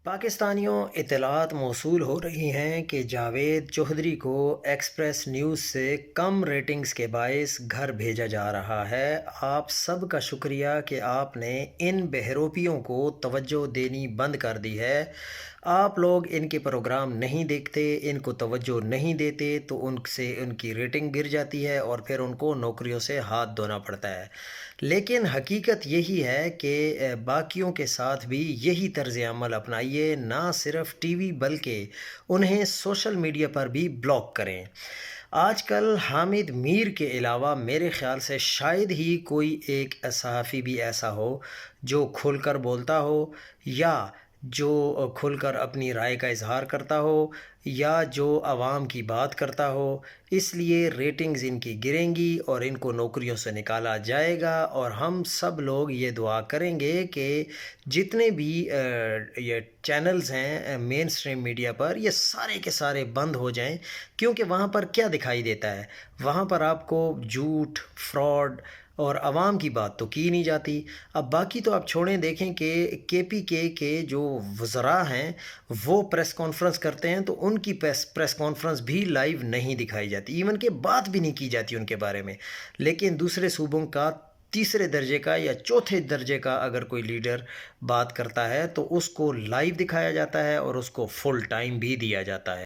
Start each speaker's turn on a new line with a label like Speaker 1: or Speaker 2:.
Speaker 1: پاکستانیوں اطلاعات موصول ہو رہی ہیں کہ جاوید چودھری کو ایکسپریس نیوز سے کم ریٹنگز کے باعث گھر بھیجا جا رہا ہے۔ آپ سب کا شکریہ کہ آپ نے ان بہروپیوں کو توجہ دینی بند کر دی ہے۔ آپ لوگ ان کے پروگرام نہیں دیکھتے، ان کو توجہ نہیں دیتے تو ان سے ان کی ریٹنگ گر جاتی ہے اور پھر ان کو نوکریوں سے ہاتھ دھونا پڑتا ہے۔ لیکن حقیقت یہی ہے کہ باقیوں کے ساتھ بھی یہی طرز عمل اپنائیے، نہ صرف ٹی وی بلکہ انہیں سوشل میڈیا پر بھی بلاک کریں۔ آج کل حامد میر کے علاوہ میرے خیال سے شاید ہی کوئی ایک صحافی بھی ایسا ہو جو کھل کر بولتا ہو، یا جو کھل کر اپنی رائے کا اظہار کرتا ہو، یا جو عوام کی بات کرتا ہو۔ اس لیے ریٹنگز ان کی گریں گی اور ان کو نوکریوں سے نکالا جائے گا، اور ہم سب لوگ یہ دعا کریں گے کہ جتنے بھی یہ چینلز ہیں مین سٹریم میڈیا پر، یہ سارے کے سارے بند ہو جائیں، کیونکہ وہاں پر کیا دکھائی دیتا ہے؟ وہاں پر آپ کو جھوٹ، فراڈ اور عوام کی بات تو کی نہیں جاتی۔ اب باقی تو آپ چھوڑیں، دیکھیں کہ کے پی کے جو وزراء ہیں وہ پریس کانفرنس کرتے ہیں تو ان کی پریس کانفرنس بھی لائیو نہیں دکھائی جاتی، ایون کہ بات بھی نہیں کی جاتی ان کے بارے میں۔ لیکن دوسرے صوبوں کا تیسرے درجے کا یا چوتھے درجے کا اگر کوئی لیڈر بات کرتا ہے تو اس کو لائیو دکھایا جاتا ہے اور اس کو فل ٹائم بھی دیا جاتا ہے۔